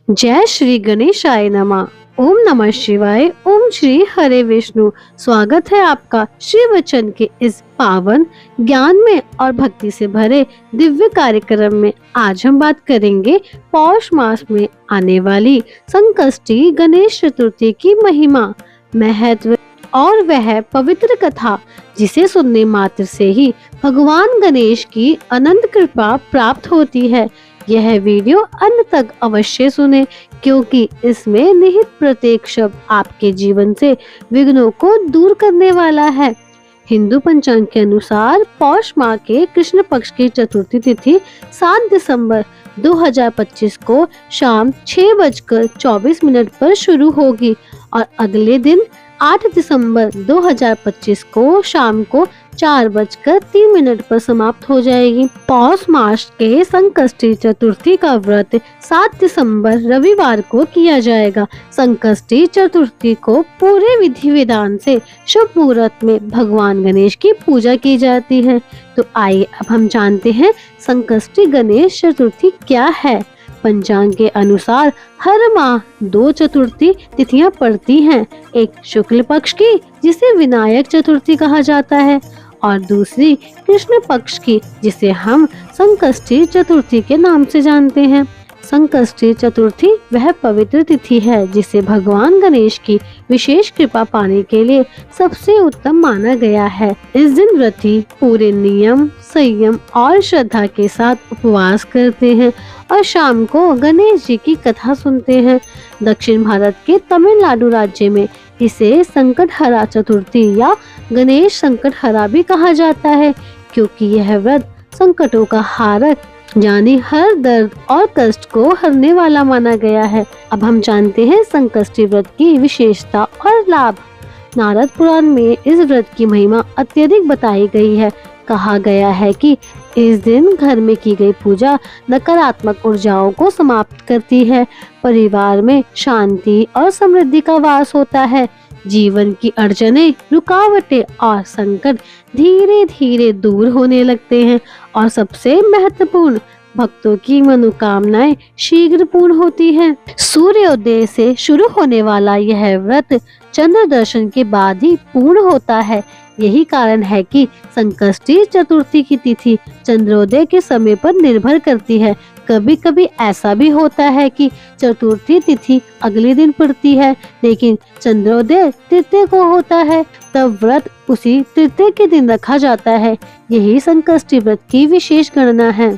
जय श्री गणेशाय नमः। ओम नमः शिवाय। ओम श्री हरे विष्णु। स्वागत है आपका श्री वचन के इस पावन ज्ञान में और भक्ति से भरे दिव्य कार्यक्रम में। आज हम बात करेंगे पौष मास में आने वाली संकष्टी गणेश चतुर्थी की महिमा, महत्व और वह पवित्र कथा जिसे सुनने मात्र से ही भगवान गणेश की अनंत कृपा प्राप्त होती है। यह वीडियो अंत तक अवश्य सुने, क्योंकि इसमें निहित प्रत्येक शब्द आपके जीवन से विघ्नों को दूर करने वाला है। हिंदू पंचांग के अनुसार पौष माह के कृष्ण पक्ष की चतुर्थी तिथि 7 दिसंबर 2025 को शाम 6:24 पर शुरू होगी और अगले दिन 8 दिसंबर 2025 को शाम को 4:03 पर समाप्त हो जाएगी। पौष मास के संकष्टी चतुर्थी का व्रत 7 दिसंबर रविवार को किया जाएगा। संकष्टी चतुर्थी को पूरे विधि विधान से शुभ मुहूर्त में भगवान गणेश की पूजा की जाती है। तो आइए अब हम जानते हैं संकष्टी गणेश चतुर्थी क्या है। पंचांग के अनुसार हर माह 2 चतुर्थी तिथियां पड़ती हैं, एक शुक्ल पक्ष की जिसे विनायक चतुर्थी कहा जाता है और दूसरी कृष्ण पक्ष की जिसे हम संकष्टी चतुर्थी के नाम से जानते हैं। संकष्टी चतुर्थी वह पवित्र तिथि है जिसे भगवान गणेश की विशेष कृपा पाने के लिए सबसे उत्तम माना गया है। इस दिन व्रती पूरे नियम, संयम और श्रद्धा के साथ उपवास करते हैं और शाम को गणेश जी की कथा सुनते हैं। दक्षिण भारत के तमिलनाडु राज्य में इसे संकटहरा चतुर्थी या गणेश संकटहरा भी कहा जाता है, क्योंकि यह व्रत संकटों का हारक यानी हर दर्द और कष्ट को हरने वाला माना गया है। अब हम जानते हैं संकष्टी व्रत की विशेषता और लाभ। नारद पुराण में इस व्रत की महिमा अत्यधिक बताई गई है। कहा गया है कि इस दिन घर में की गई पूजा नकारात्मक ऊर्जाओं को समाप्त करती है, परिवार में शांति और समृद्धि का वास होता है, जीवन की अड़चनें, रुकावटें और संकट धीरे धीरे दूर होने लगते हैं और सबसे महत्वपूर्ण, भक्तों की मनोकामनाएं शीघ्र पूर्ण होती हैं। सूर्योदय से शुरू होने वाला यह व्रत चंद्र दर्शन के बाद ही पूर्ण होता है। यही कारण है कि संकष्टी चतुर्थी की तिथि चंद्रोदय के समय पर निर्भर करती है। कभी कभी ऐसा भी होता है कि चतुर्थी तिथि अगले दिन पड़ती है, लेकिन चंद्रोदय तृतीय को होता है, तब व्रत उसी तृतीय के दिन रखा जाता है। यही संकष्टी व्रत की विशेष गणना है।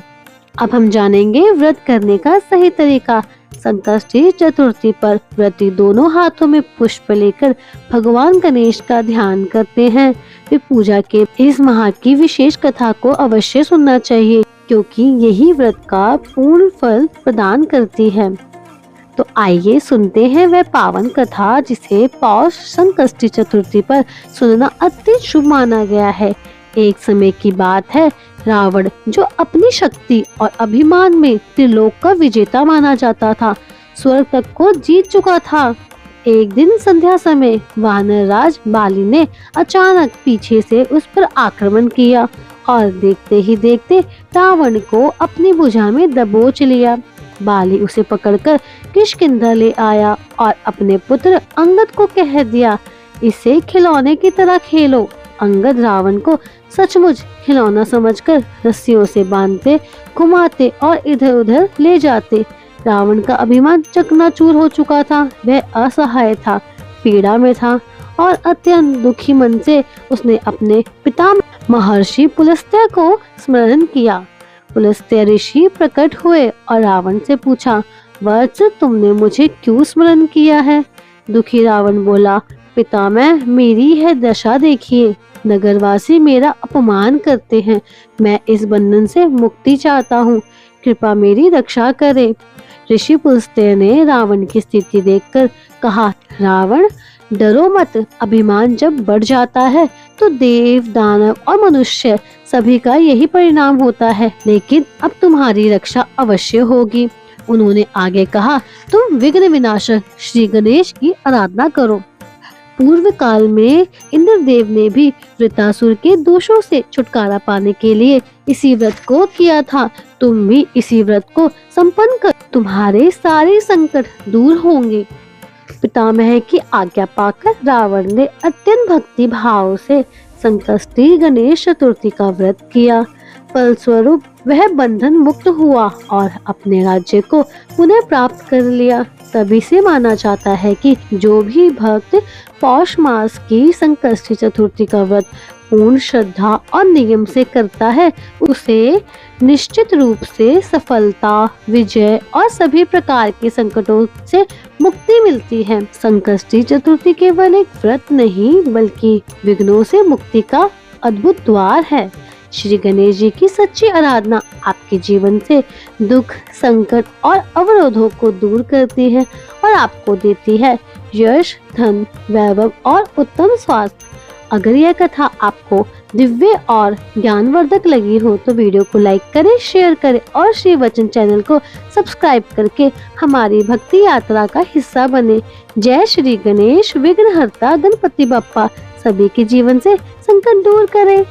अब हम जानेंगे व्रत करने का सही तरीका। संकष्टी चतुर्थी पर व्रती दोनों हाथों में पुष्प लेकर भगवान गणेश का ध्यान करते हैं। वे पूजा के इस माह की विशेष कथा को अवश्य सुनना चाहिए, क्योंकि यही व्रत का पूर्ण फल प्रदान करती है। तो आइए सुनते हैं वह पावन कथा जिसे पौष संकष्टी चतुर्थी पर सुनना अति शुभ माना गया है। एक समय की बात है, रावण जो अपनी शक्ति और अभिमान में त्रिलोक का विजेता माना जाता था, स्वर्ग तक को जीत चुका था। एक दिन संध्या समय वानर राज बाली ने अचानक पीछे से उस पर आक्रमण किया और देखते ही देखते रावण को अपनी भुजा में दबोच लिया। बाली उसे पकड़कर किष्किंधा ले आया और अपने पुत्र अंगद को कह दिया, इसे खिलौने की तरह खेलो। अंगद रावण को सचमुच खिलौना समझकर रस्सियों से बांधते, घुमाते और इधर उधर ले जाते। रावण का अभिमान चकनाचूर हो चुका था। वह असहाय था, पीड़ा में था और अत्यंत दुखी मन से उसने अपने पिता महर्षि पुलस्त्य को स्मरण किया। पुलस्त्य ऋषि प्रकट हुए और रावण से पूछा, वत्स तुमने मुझे क्यों स्मरण किया है? दुखी रावण बोला, पितामह मेरी यह दशा देखिए, नगरवासी मेरा अपमान करते हैं। मैं इस बंधन से मुक्ति चाहता हूँ, कृपा मेरी रक्षा करें। ऋषि पुलस्त्य ने रावण की स्थिति देखकर कहा, रावण डरो मत। अभिमान जब बढ़ जाता है तो देव, दानव और मनुष्य सभी का यही परिणाम होता है, लेकिन अब तुम्हारी रक्षा अवश्य होगी। उन्होंने आगे कहा, तुम विघ्न विनाशक श्री गणेश की आराधना करो। पूर्व काल में इंद्रदेव ने भी वृतासुर के दोषों से छुटकारा पाने के लिए इसी व्रत को किया था। तुम भी इसी व्रत को संपन्न कर, तुम्हारे सारे संकट दूर होंगे। पितामह की आज्ञा पाकर रावण ने अत्यंत भक्ति भाव से संकष्टी गणेश चतुर्थी का व्रत किया। फलस्वरूप वह बंधन मुक्त हुआ और अपने राज्य को पुनः प्राप्त कर लिया। तभी से माना जाता है कि जो भी भक्त पौष मास की संकष्टी चतुर्थी का व्रत पूर्ण श्रद्धा और नियम से करता है, उसे निश्चित रूप से सफलता, विजय और सभी प्रकार के संकटों से मुक्ति मिलती है। संकष्टी चतुर्थी केवल एक व्रत नहीं बल्कि विघ्नों से मुक्ति का अद्भुत द्वार है। श्री गणेश जी की सच्ची आराधना आपके जीवन से दुख, संकट और अवरोधों को दूर करती है और आपको देती है यश, धन, वैभव और उत्तम स्वास्थ्य। अगर यह कथा आपको दिव्य और ज्ञानवर्धक लगी हो तो वीडियो को लाइक करें, शेयर करें और श्री वचन चैनल को सब्सक्राइब करके हमारी भक्ति यात्रा का हिस्सा बने। जय श्री गणेश, विघ्नहर्ता गणपति बप्पा सभी के जीवन से संकट दूर करे।